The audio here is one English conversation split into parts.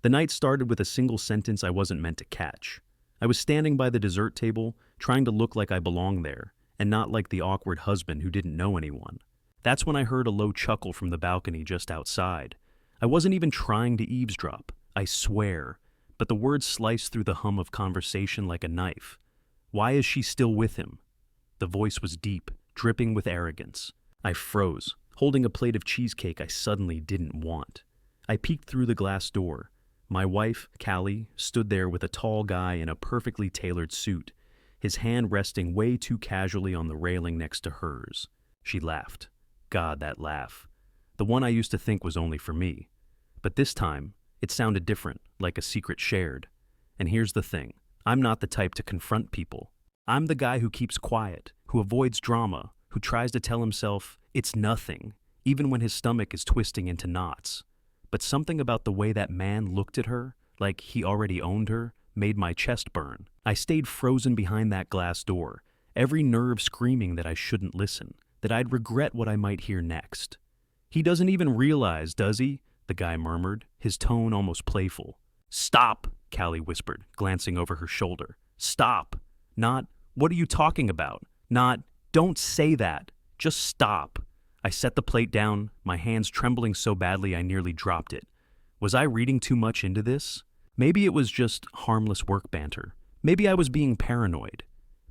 The night started with a single sentence I wasn't meant to catch. I was standing by the dessert table, trying to look like I belonged there, and not like the awkward husband who didn't know anyone. That's when I heard a low chuckle from the balcony just outside. I wasn't even trying to eavesdrop, I swear, but the words sliced through the hum of conversation like a knife. Why is she still with him? The voice was deep, dripping with arrogance. I froze, holding a plate of cheesecake I suddenly didn't want. I peeked through the glass door. My wife, Callie, stood there with a tall guy in a perfectly tailored suit, his hand resting way too casually on the railing next to hers. She laughed. God, that laugh. The one I used to think was only for me. But this time, it sounded different, like a secret shared. And here's the thing. I'm not the type to confront people. I'm the guy who keeps quiet, who avoids drama, who tries to tell himself it's nothing, even when his stomach is twisting into knots. But something about the way that man looked at her, like he already owned her, made my chest burn. I stayed frozen behind that glass door, every nerve screaming that I shouldn't listen, that I'd regret what I might hear next. He doesn't even realize, does he? The guy murmured, his tone almost playful. Stop, Callie whispered, glancing over her shoulder. Stop. Not, what are you talking about? Not, don't say that. Just stop. I set the plate down, my hands trembling so badly I nearly dropped it. Was I reading too much into this? Maybe it was just harmless work banter. Maybe I was being paranoid.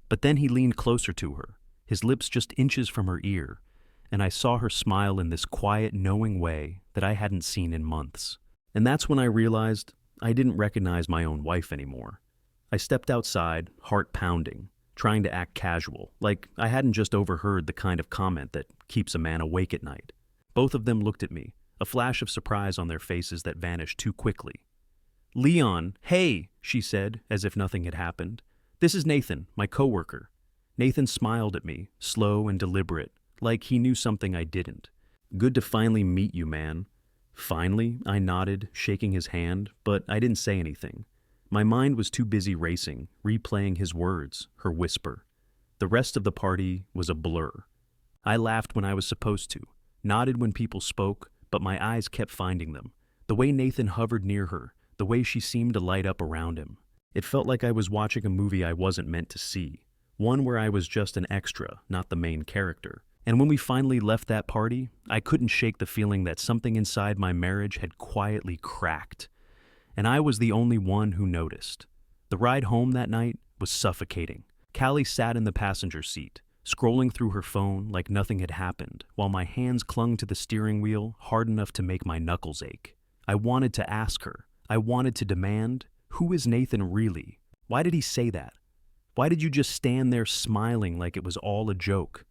But then he leaned closer to her, his lips just inches from her ear, and I saw her smile in this quiet, knowing way that I hadn't seen in months. And that's when I realized I didn't recognize my own wife anymore. I stepped outside, heart pounding, trying to act casual, like I hadn't just overheard the kind of comment that keeps a man awake at night. Both of them looked at me, a flash of surprise on their faces that vanished too quickly. Leon, hey, she said, as if nothing had happened. This is Nathan, my coworker. Nathan smiled at me, slow and deliberate, like he knew something I didn't. Good to finally meet you, man. Finally, I nodded, shaking his hand, but I didn't say anything. My mind was too busy racing, replaying his words, her whisper. The rest of the party was a blur. I laughed when I was supposed to, nodded when people spoke, but my eyes kept finding them. The way Nathan hovered near her, the way she seemed to light up around him. It felt like I was watching a movie I wasn't meant to see, one where I was just an extra, not the main character. And when we finally left that party, I couldn't shake the feeling that something inside my marriage had quietly cracked. And I was the only one who noticed. The ride home that night was suffocating. Callie sat in the passenger seat, scrolling through her phone like nothing had happened, while my hands clung to the steering wheel hard enough to make my knuckles ache. I wanted to ask her. I wanted to demand, who is Nathan really? Why did he say that? Why did you just stand there smiling like it was all a joke?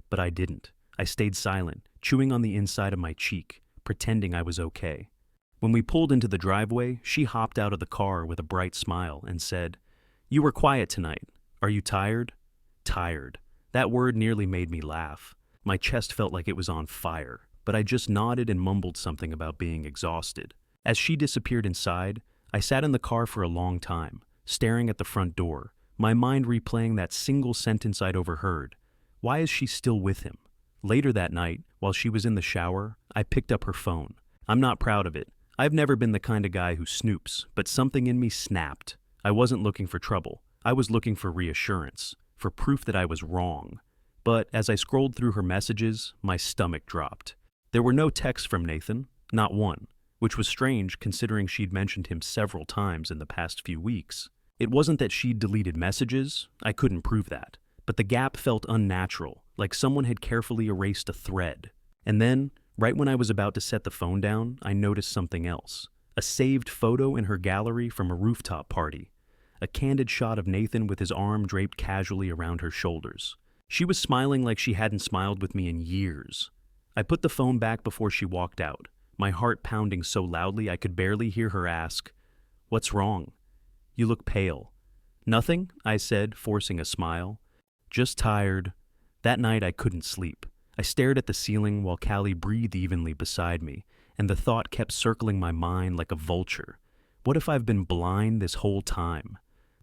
But I didn't. I stayed silent, chewing on the inside of my cheek, pretending I was okay. When we pulled into the driveway, she hopped out of the car with a bright smile and said, "You were quiet tonight. Are you tired?" Tired. That word nearly made me laugh. My chest felt like it was on fire, but I just nodded and mumbled something about being exhausted. As she disappeared inside, I sat in the car for a long time, staring at the front door, my mind replaying that single sentence I'd overheard. Why is she still with him? Later that night, while she was in the shower, I picked up her phone. I'm not proud of it. I've never been the kind of guy who snoops, but something in me snapped. I wasn't looking for trouble. I was looking for reassurance, for proof that I was wrong. But as I scrolled through her messages, my stomach dropped. There were no texts from Nathan, not one, which was strange considering she'd mentioned him several times in the past few weeks. It wasn't that she'd deleted messages, I couldn't prove that, but the gap felt unnatural, like someone had carefully erased a thread. And then, right when I was about to set the phone down, I noticed something else. A saved photo in her gallery from a rooftop party. A candid shot of Nathan with his arm draped casually around her shoulders. She was smiling like she hadn't smiled with me in years. I put the phone back before she walked out, my heart pounding so loudly I could barely hear her ask, "What's wrong? You look pale." "Nothing," I said, forcing a smile. "Just tired." That night I couldn't sleep. I stared at the ceiling while Callie breathed evenly beside me, and the thought kept circling my mind like a vulture. What if I've been blind this whole time?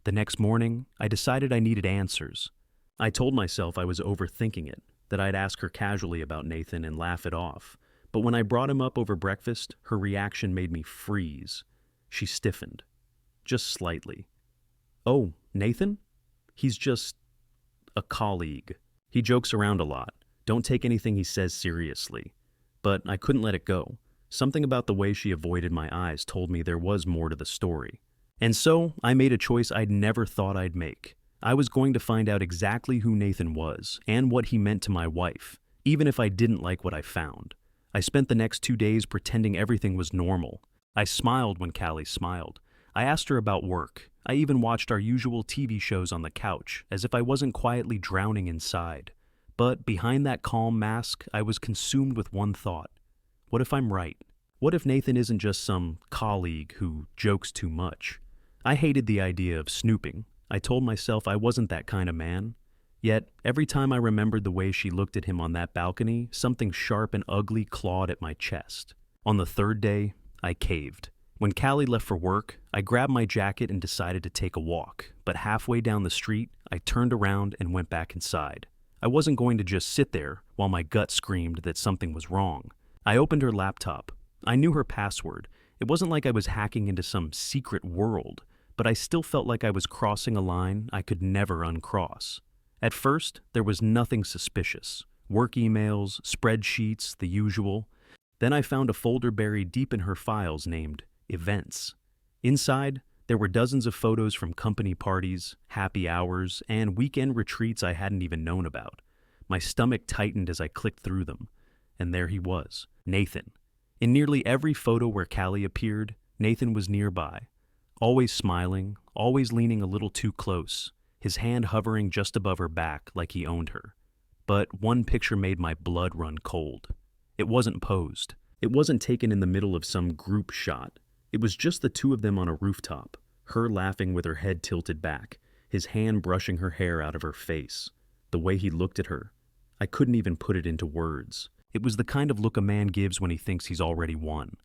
The next morning, I decided I needed answers. I told myself I was overthinking it, that I'd ask her casually about Nathan and laugh it off. But when I brought him up over breakfast, her reaction made me freeze. She stiffened, just slightly. "Oh, Nathan? He's just a colleague. He jokes around a lot. Don't take anything he says seriously." But I couldn't let it go. Something about the way she avoided my eyes told me there was more to the story. And so I made a choice I'd never thought I'd make. I was going to find out exactly who Nathan was and what he meant to my wife, even if I didn't like what I found. I spent the next 2 days pretending everything was normal. I smiled when Callie smiled. I asked her about work. I even watched our usual TV shows on the couch, as if I wasn't quietly drowning inside. But behind that calm mask, I was consumed with one thought. What if I'm right? What if Nathan isn't just some colleague who jokes too much? I hated the idea of snooping. I told myself I wasn't that kind of man. Yet, every time I remembered the way she looked at him on that balcony, something sharp and ugly clawed at my chest. On the third day, I caved. When Callie left for work, I grabbed my jacket and decided to take a walk, but halfway down the street, I turned around and went back inside. I wasn't going to just sit there while my gut screamed that something was wrong. I opened her laptop. I knew her password. It wasn't like I was hacking into some secret world, but I still felt like I was crossing a line I could never uncross. At first, there was nothing suspicious. Work emails, spreadsheets, the usual. Then I found a folder buried deep in her files named Events. Inside, there were dozens of photos from company parties, happy hours, and weekend retreats I hadn't even known about. My stomach tightened as I clicked through them. And there he was, Nathan. In nearly every photo where Callie appeared, Nathan was nearby. Always smiling, always leaning a little too close, his hand hovering just above her back like he owned her. But one picture made my blood run cold. It wasn't posed. It wasn't taken in the middle of some group shot. It was just the two of them on a rooftop, her laughing with her head tilted back, his hand brushing her hair out of her face. The way he looked at her, I couldn't even put it into words. It was the kind of look a man gives when he thinks he's already won.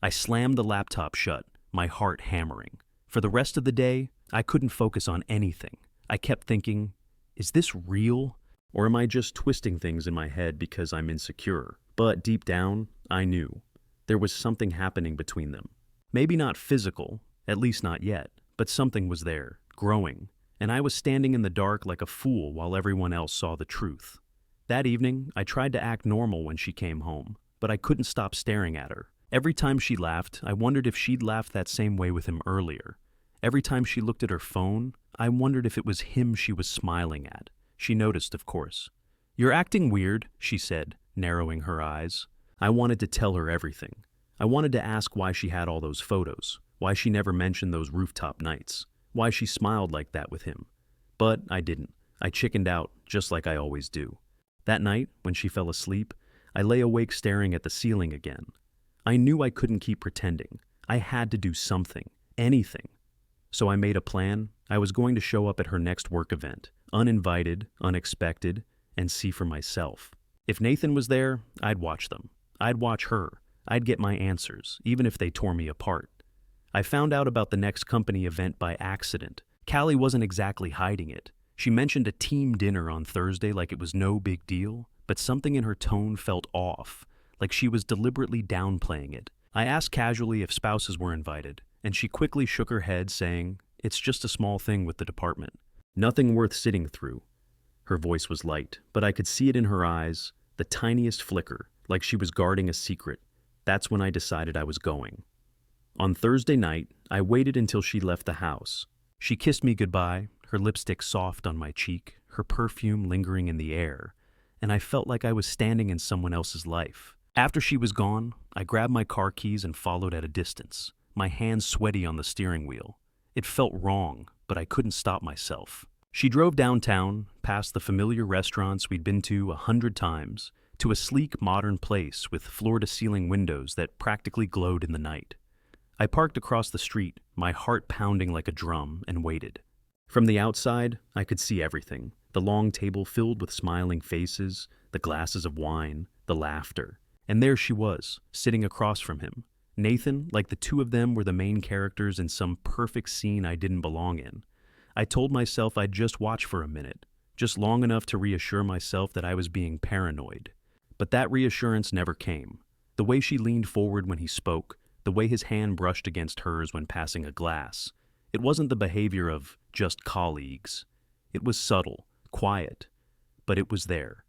I slammed the laptop shut, my heart hammering. For the rest of the day, I couldn't focus on anything. I kept thinking, is this real? Or am I just twisting things in my head because I'm insecure? But deep down, I knew. There was something happening between them. Maybe not physical, at least not yet, but something was there, growing, and I was standing in the dark like a fool while everyone else saw the truth. That evening, I tried to act normal when she came home, but I couldn't stop staring at her. Every time she laughed, I wondered if she'd laughed that same way with him earlier. Every time she looked at her phone, I wondered if it was him she was smiling at. She noticed, of course. "You're acting weird," she said, narrowing her eyes. I wanted to tell her everything. I wanted to ask why she had all those photos, why she never mentioned those rooftop nights, why she smiled like that with him. But I didn't. I chickened out, just like I always do. That night, when she fell asleep, I lay awake staring at the ceiling again. I knew I couldn't keep pretending. I had to do something, anything. So I made a plan. I was going to show up at her next work event, uninvited, unexpected, and see for myself. If Nathan was there, I'd watch them. I'd watch her. I'd get my answers, even if they tore me apart. I found out about the next company event by accident. Callie wasn't exactly hiding it. She mentioned a team dinner on Thursday like it was no big deal, but something in her tone felt off, like she was deliberately downplaying it. I asked casually if spouses were invited, and she quickly shook her head, saying, "It's just a small thing with the department. Nothing worth sitting through." Her voice was light, but I could see it in her eyes, the tiniest flicker, like she was guarding a secret. That's when I decided I was going. On Thursday night, I waited until she left the house. She kissed me goodbye, her lipstick soft on my cheek, her perfume lingering in the air, and I felt like I was standing in someone else's life. After she was gone, I grabbed my car keys and followed at a distance, my hands sweaty on the steering wheel. It felt wrong, but I couldn't stop myself. She drove downtown, past the familiar restaurants we'd been to 100 times, to a sleek, modern place with floor-to-ceiling windows that practically glowed in the night. I parked across the street, my heart pounding like a drum, and waited. From the outside, I could see everything. The long table filled with smiling faces, the glasses of wine, the laughter. And there she was, sitting across from him. Nathan, like the two of them were the main characters in some perfect scene I didn't belong in. I told myself I'd just watch for a minute, just long enough to reassure myself that I was being paranoid. But that reassurance never came. The way she leaned forward when he spoke, the the way his hand brushed against hers when passing a glass. It wasn't the behavior of just colleagues. It was subtle, quiet, but it was there.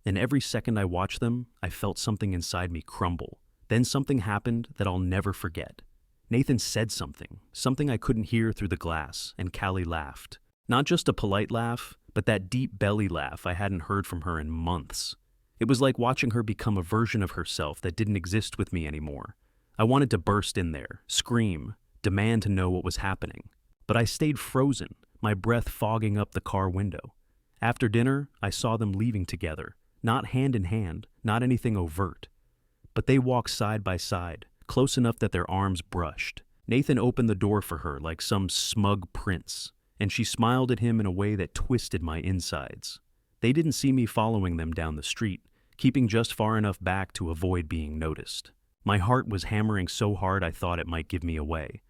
And every second I watched them, I felt something inside me crumble. Then something happened that I'll never forget. Nathan said something I couldn't hear through the glass, and Callie laughed. Not just a polite laugh, but that deep belly laugh I hadn't heard from her in months. It was like watching her become a version of herself that didn't exist with me anymore. I wanted to burst in there, scream, demand to know what was happening. But I stayed frozen, my breath fogging up the car window. After dinner, I saw them leaving together, not hand in hand, not anything overt. But they walked side by side, close enough that their arms brushed. Nathan opened the door for her like some smug prince, and she smiled at him in a way that twisted my insides. They didn't see me following them down the street, keeping just far enough back to avoid being noticed. My heart was hammering so hard I thought it might give me away.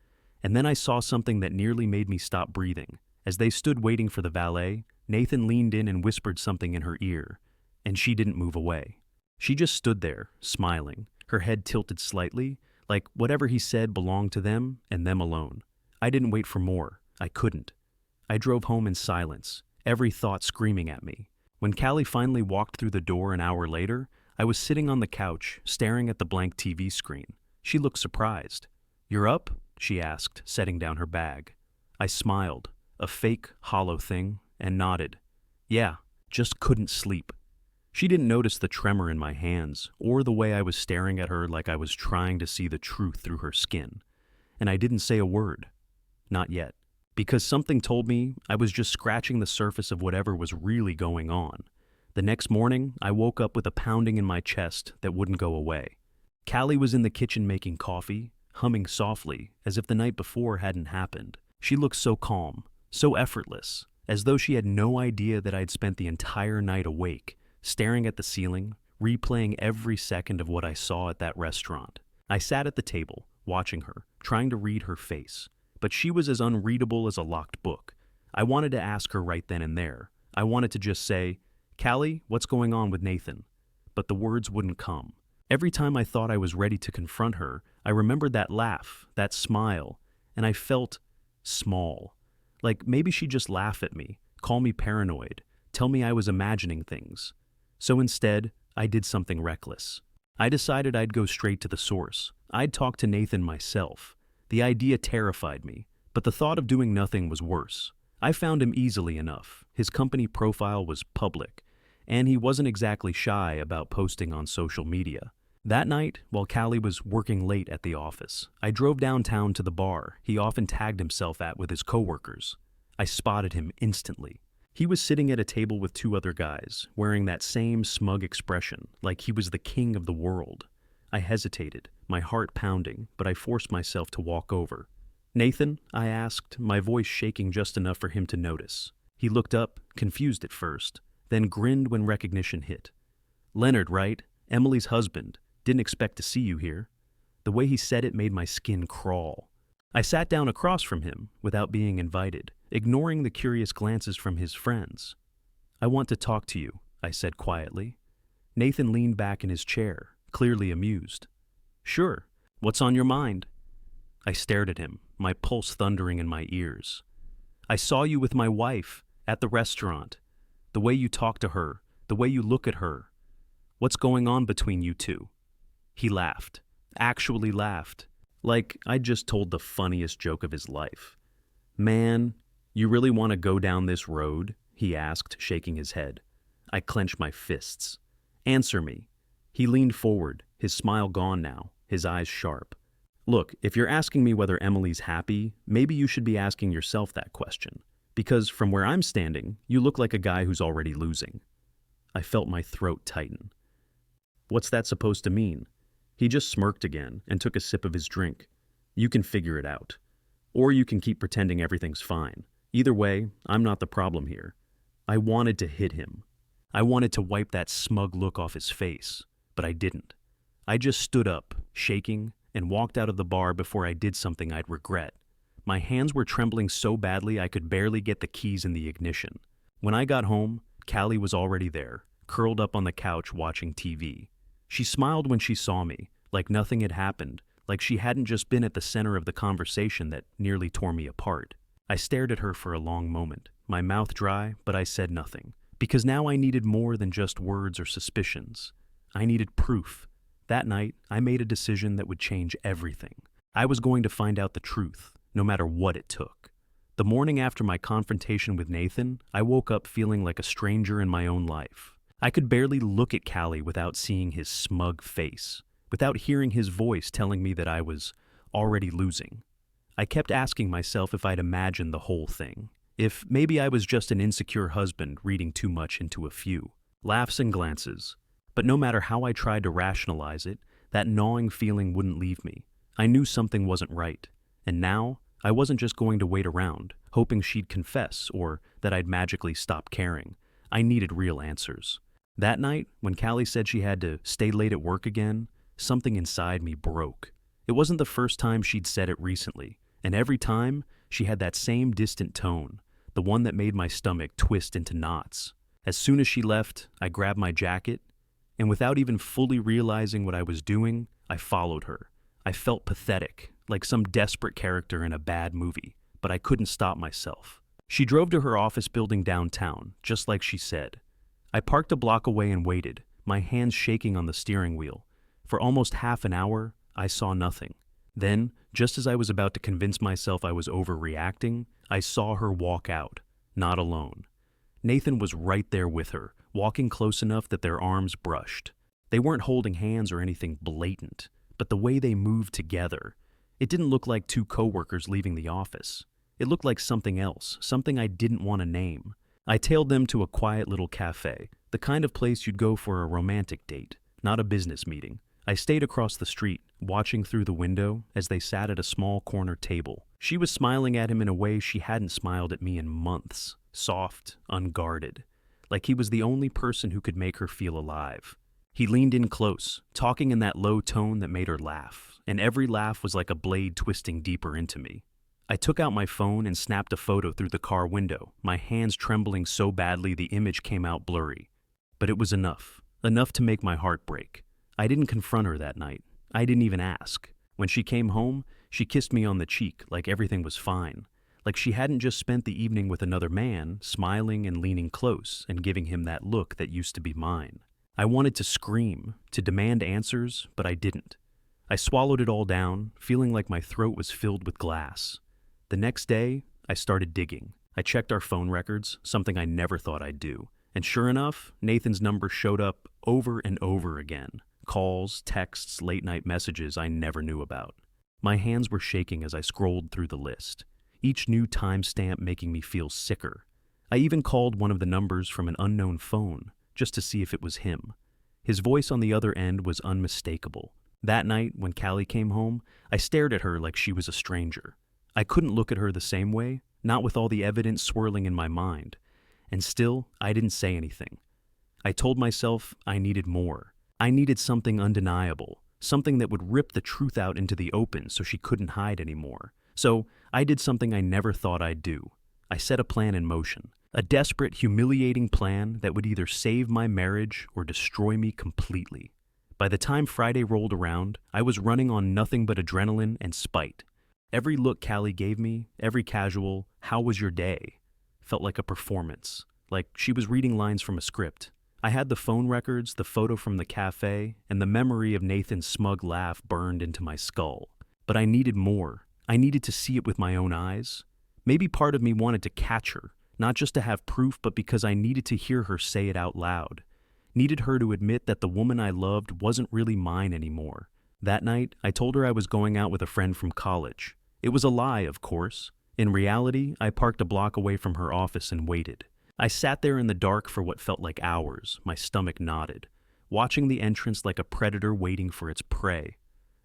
And then I saw something that nearly made me stop breathing. As they stood waiting for the valet, Nathan leaned in and whispered something in her ear, and she didn't move away. She just stood there, smiling, her head tilted slightly, like whatever he said belonged to them and them alone. I didn't wait for more. I couldn't. I drove home in silence, every thought screaming at me. When Callie finally walked through the door an hour later, I was sitting on the couch, staring at the blank TV screen. She looked surprised. "You're up?" she asked, setting down her bag. I smiled, a fake, hollow thing, and nodded. "Yeah, just couldn't sleep." She didn't notice the tremor in my hands, or the way I was staring at her like I was trying to see the truth through her skin. And I didn't say a word. Not yet. Because something told me I was just scratching the surface of whatever was really going on. The next morning, I woke up with a pounding in my chest that wouldn't go away. Callie was in the kitchen making coffee, humming softly, as if the night before hadn't happened. She looked so calm, so effortless, as though she had no idea that I'd spent the entire night awake, staring at the ceiling, replaying every second of what I saw at that restaurant. I sat at the table, watching her, trying to read her face. But she was as unreadable as a locked book. I wanted to ask her right then and there. I wanted to just say, "Callie, what's going on with Nathan?" But the words wouldn't come. Every time I thought I was ready to confront her, I remembered that laugh, that smile, and I felt small. Like maybe she'd just laugh at me, call me paranoid, tell me I was imagining things. So instead, I did something reckless. I decided I'd go straight to the source. I'd talk to Nathan myself. The idea terrified me, but the thought of doing nothing was worse. I found him easily enough. His company profile was public, and he wasn't exactly shy about posting on social media. That night, while Callie was working late at the office, I drove downtown to the bar he often tagged himself at with his coworkers. I spotted him instantly. He was sitting at a table with two other guys, wearing that same smug expression, like he was the king of the world. I hesitated, my heart pounding, but I forced myself to walk over. "Nathan?" I asked, my voice shaking just enough for him to notice. He looked up, confused at first, then grinned when recognition hit. "Leonard, right? Emily's husband. Didn't expect to see you here." The way he said it made my skin crawl. I sat down across from him, without being invited, ignoring the curious glances from his friends. "I want to talk to you," I said quietly. Nathan leaned back in his chair, clearly amused. "Sure. What's on your mind?" I stared at him, my pulse thundering in my ears. "I saw you with my wife, at the restaurant. The way you talk to her, the way you look at her. What's going on between you two?" He laughed, actually laughed, like I'd just told the funniest joke of his life. "Man, you really want to go down this road?" he asked, shaking his head. I clenched my fists. "Answer me." He leaned forward, his smile gone now, his eyes sharp. "Look, if you're asking me whether Emily's happy, maybe you should be asking yourself that question. Because from where I'm standing, you look like a guy who's already losing." I felt my throat tighten. "What's that supposed to mean?" He just smirked again and took a sip of his drink. "You can figure it out. Or you can keep pretending everything's fine. Either way, I'm not the problem here." I wanted to hit him. I wanted to wipe that smug look off his face, but I didn't. I just stood up, shaking, and walked out of the bar before I did something I'd regret. My hands were trembling so badly I could barely get the keys in the ignition. When I got home, Callie was already there, curled up on the couch watching TV. She smiled when she saw me, like nothing had happened, like she hadn't just been at the center of the conversation that nearly tore me apart. I stared at her for a long moment, my mouth dry, but I said nothing, because now I needed more than just words or suspicions. I needed proof. That night, I made a decision that would change everything. I was going to find out the truth, no matter what it took. The morning after my confrontation with Nathan, I woke up feeling like a stranger in my own life. I could barely look at Callie without seeing his smug face, without hearing his voice telling me that I was already losing. I kept asking myself if I'd imagined the whole thing, if maybe I was just an insecure husband reading too much into a few. Laughs and glances. But no matter how I tried to rationalize it, that gnawing feeling wouldn't leave me. I knew something wasn't right, and now I wasn't just going to wait around, hoping she'd confess or that I'd magically stop caring. I needed real answers. That night, when Callie said she had to stay late at work again, something inside me broke. It wasn't the first time she'd said it recently, and every time, she had that same distant tone, the one that made my stomach twist into knots. As soon as she left, I grabbed my jacket, and without even fully realizing what I was doing, I followed her. I felt pathetic, like some desperate character in a bad movie, but I couldn't stop myself. She drove to her office building downtown, just like she said. I parked a block away and waited, my hands shaking on the steering wheel. For almost half an hour, I saw nothing. Then, just as I was about to convince myself I was overreacting, I saw her walk out, not alone. Nathan was right there with her, walking close enough that their arms brushed. They weren't holding hands or anything blatant, but the way they moved together. It didn't look like two coworkers leaving the office. It looked like something else, something I didn't want to name. I tailed them to a quiet little cafe, the kind of place you'd go for a romantic date, not a business meeting. I stayed across the street, watching through the window as they sat at a small corner table. She was smiling at him in a way she hadn't smiled at me in months, soft, unguarded, like he was the only person who could make her feel alive. He leaned in close, talking in that low tone that made her laugh, and every laugh was like a blade twisting deeper into me. I took out my phone and snapped a photo through the car window, my hands trembling so badly the image came out blurry. But it was enough to make my heart break. I didn't confront her that night. I didn't even ask. When she came home, she kissed me on the cheek like everything was fine, like she hadn't just spent the evening with another man, smiling and leaning close and giving him that look that used to be mine. I wanted to scream, to demand answers, but I didn't. I swallowed it all down, feeling like my throat was filled with glass. The next day, I started digging. I checked our phone records, something I never thought I'd do. And sure enough, Nathan's number showed up over and over again. Calls, texts, late-night messages I never knew about. My hands were shaking as I scrolled through the list, each new timestamp making me feel sicker. I even called one of the numbers from an unknown phone, just to see if it was him. His voice on the other end was unmistakable. That night, when Callie came home, I stared at her like she was a stranger. I couldn't look at her the same way, not with all the evidence swirling in my mind. And still, I didn't say anything. I told myself I needed more. I needed something undeniable, something that would rip the truth out into the open so she couldn't hide anymore. So I did something I never thought I'd do. I set a plan in motion, a desperate, humiliating plan that would either save my marriage or destroy me completely. By the time Friday rolled around, I was running on nothing but adrenaline and spite. Every look Callie gave me, every casual, "How was your day?" felt like a performance, like she was reading lines from a script. I had the phone records, the photo from the cafe, and the memory of Nathan's smug laugh burned into my skull. But I needed more. I needed to see it with my own eyes. Maybe part of me wanted to catch her, not just to have proof, but because I needed to hear her say it out loud. Needed her to admit that the woman I loved wasn't really mine anymore. That night, I told her I was going out with a friend from college. It was a lie, of course. In reality, I parked a block away from her office and waited. I sat there in the dark for what felt like hours, my stomach knotted, watching the entrance like a predator waiting for its prey.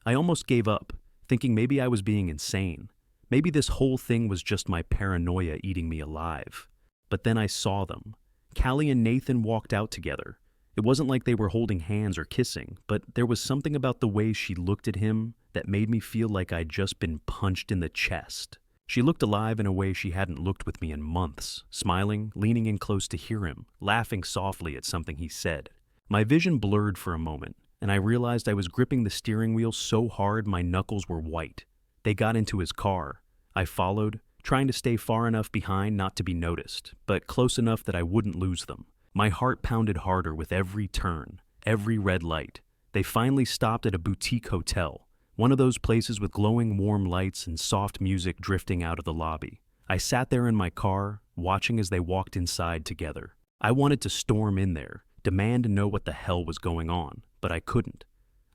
I almost gave up, thinking maybe I was being insane. Maybe this whole thing was just my paranoia eating me alive. But then I saw them. Callie and Nathan walked out together. It wasn't like they were holding hands or kissing, but there was something about the way she looked at him that made me feel like I'd just been punched in the chest. She looked alive in a way she hadn't looked with me in months, smiling, leaning in close to hear him, laughing softly at something he said. My vision blurred for a moment, and I realized I was gripping the steering wheel so hard my knuckles were white. They got into his car. I followed, trying to stay far enough behind not to be noticed, but close enough that I wouldn't lose them. My heart pounded harder with every turn, every red light. They finally stopped at a boutique hotel, one of those places with glowing warm lights and soft music drifting out of the lobby. I sat there in my car, watching as they walked inside together. I wanted to storm in there, demand to know what the hell was going on, but I couldn't.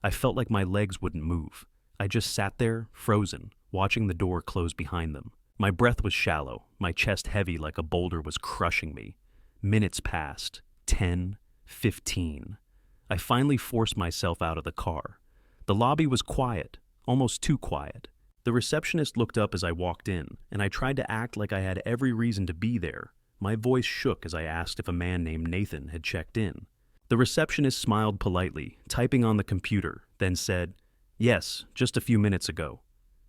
I felt like my legs wouldn't move. I just sat there, frozen, watching the door close behind them. My breath was shallow, my chest heavy like a boulder was crushing me. Minutes passed, 10, 15. I finally forced myself out of the car. The lobby was quiet, almost too quiet. The receptionist looked up as I walked in, and I tried to act like I had every reason to be there. My voice shook as I asked if a man named Nathan had checked in. The receptionist smiled politely, typing on the computer, then said, "Yes, just a few minutes ago."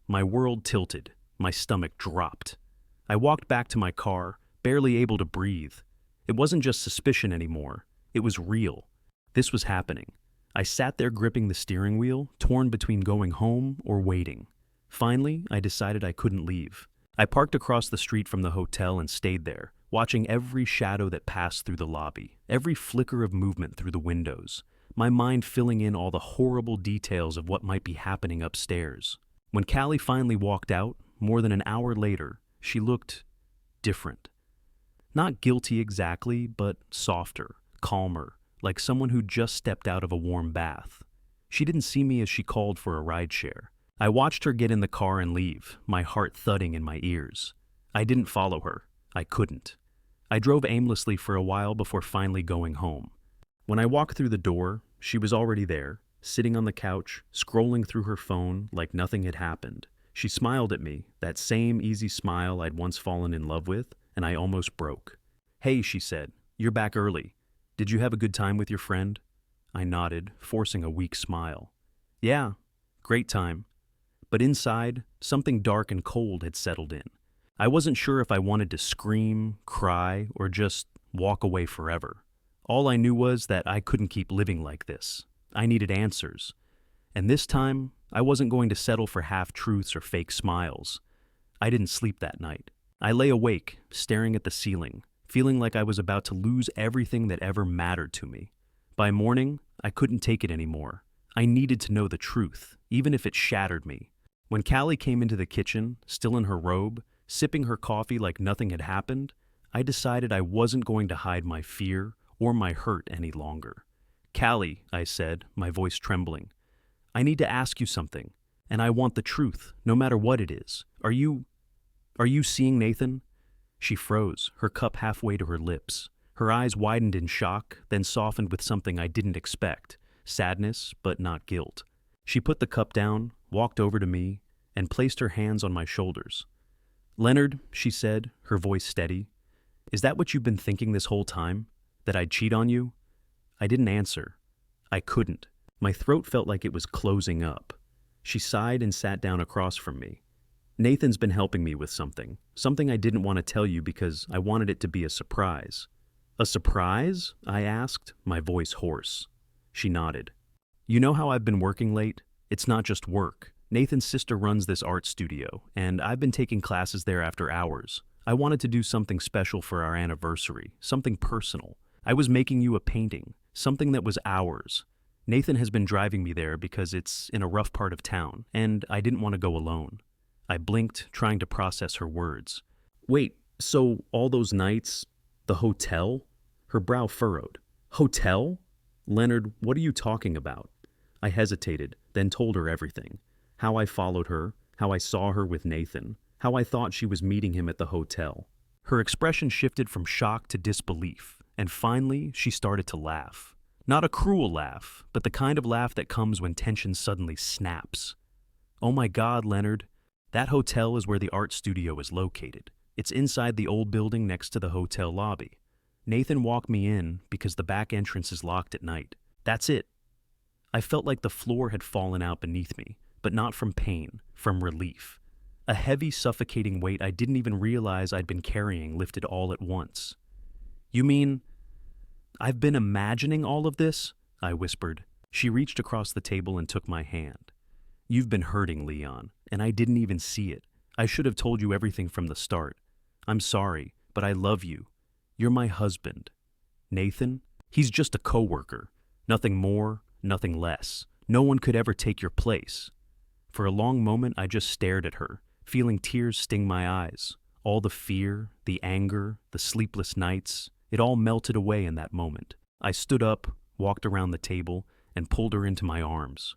My world tilted. My stomach dropped. I walked back to my car, barely able to breathe. It wasn't just suspicion anymore. It was real. This was happening. I sat there gripping the steering wheel, torn between going home or waiting. Finally, I decided I couldn't leave. I parked across the street from the hotel and stayed there, watching every shadow that passed through the lobby, every flicker of movement through the windows, my mind filling in all the horrible details of what might be happening upstairs. When Callie finally walked out, more than an hour later, she looked different. Not guilty exactly, but softer, calmer, like someone who'd just stepped out of a warm bath. She didn't see me as she called for a rideshare. I watched her get in the car and leave, my heart thudding in my ears. I didn't follow her. I couldn't. I drove aimlessly for a while before finally going home. When I walked through the door, she was already there, sitting on the couch, scrolling through her phone like nothing had happened. She smiled at me, that same easy smile I'd once fallen in love with, and I almost broke. "Hey," she said, "you're back early. Did you have a good time with your friend?" I nodded, forcing a weak smile. "Yeah, great time." But inside, something dark and cold had settled in. I wasn't sure if I wanted to scream, cry, or just walk away forever. All I knew was that I couldn't keep living like this. I needed answers. And this time, I wasn't going to settle for half-truths or fake smiles. I didn't sleep that night. I lay awake, staring at the ceiling, feeling like I was about to lose everything that ever mattered to me. By morning, I couldn't take it anymore. I needed to know the truth, even if it shattered me. When Callie came into the kitchen, still in her robe, sipping her coffee like nothing had happened, I decided I wasn't going to hide my fear or my hurt any longer. "Callie," I said, my voice trembling, "I need to ask you something, and I want the truth, no matter what it is. Are you seeing Nathan?" She froze, her cup halfway to her lips. Her eyes widened in shock, then softened with something I didn't expect, sadness, but not guilt. She put the cup down, walked over to me, and placed her hands on my shoulders. "Leonard," she said, her voice steady, "is that what you've been thinking this whole time? That I'd cheat on you?" I didn't answer. I couldn't. My throat felt like it was closing up. She sighed and sat down across from me. "Nathan's been helping me with something I didn't want to tell you because I wanted it to be a surprise." "A surprise?" I asked, my voice hoarse. She nodded. "You know how I've been working late? It's not just work. Nathan's sister runs this art studio, and I've been taking classes there after hours. I wanted to do something special for our anniversary, something personal. I was making you a painting, something that was ours. Nathan has been driving me there because it's in a rough part of town, and I didn't want to go alone." I blinked, trying to process her words. "Wait, so all those nights, the hotel?" Her brow furrowed. "Hotel? Leonard, what are you talking about?" I hesitated, then told her everything. How I followed her, how I saw her with Nathan, how I thought she was meeting him at the hotel. Her expression shifted from shock to disbelief, and finally she started to laugh. Not a cruel laugh, but the kind of laugh that comes when tension suddenly snaps. "Oh my God, Leonard. That hotel is where the art studio is located. It's inside the old building next to the hotel lobby. Nathan walked me in because the back entrance is locked at night. That's it." I felt like the floor had fallen out beneath me, but not from pain, from relief. A heavy, suffocating weight I didn't even realize I'd been carrying lifted all at once. "You mean I've been imagining all of this?" I whispered. She reached across the table and took my hand. You've been hurting, Leon, and I didn't even see it. I should have told you everything from the start. I'm sorry, but I love you. You're my husband. Nathan? He's just a coworker. Nothing more, nothing less. No one could ever take your place. For a long moment, I just stared at her, feeling tears sting my eyes. All the fear, the anger, the sleepless nights, it all melted away in that moment. I stood up, walked around the table, and pulled her into my arms.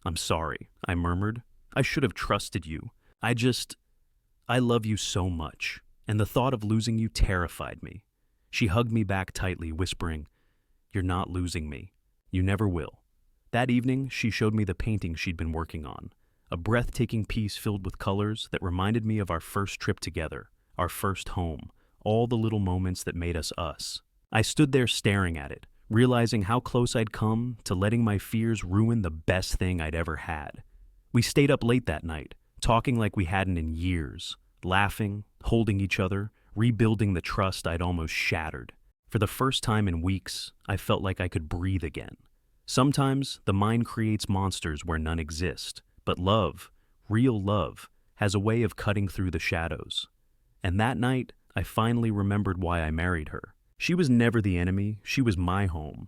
I'm sorry, I murmured. I should have trusted you. I love you so much, and the thought of losing you terrified me. She hugged me back tightly, whispering, You're not losing me. You never will. That evening, she showed me the painting she'd been working on, a breathtaking piece filled with colors that reminded me of our first trip together, our first home, all the little moments that made us us. I stood there staring at it, realizing how close I'd come to letting my fears ruin the best thing I'd ever had. We stayed up late that night, talking like we hadn't in years, laughing, holding each other, rebuilding the trust I'd almost shattered. For the first time in weeks, I felt like I could breathe again. Sometimes the mind creates monsters where none exist, but love, real love, has a way of cutting through the shadows. And that night, I finally remembered why I married her. She was never the enemy, she was my home,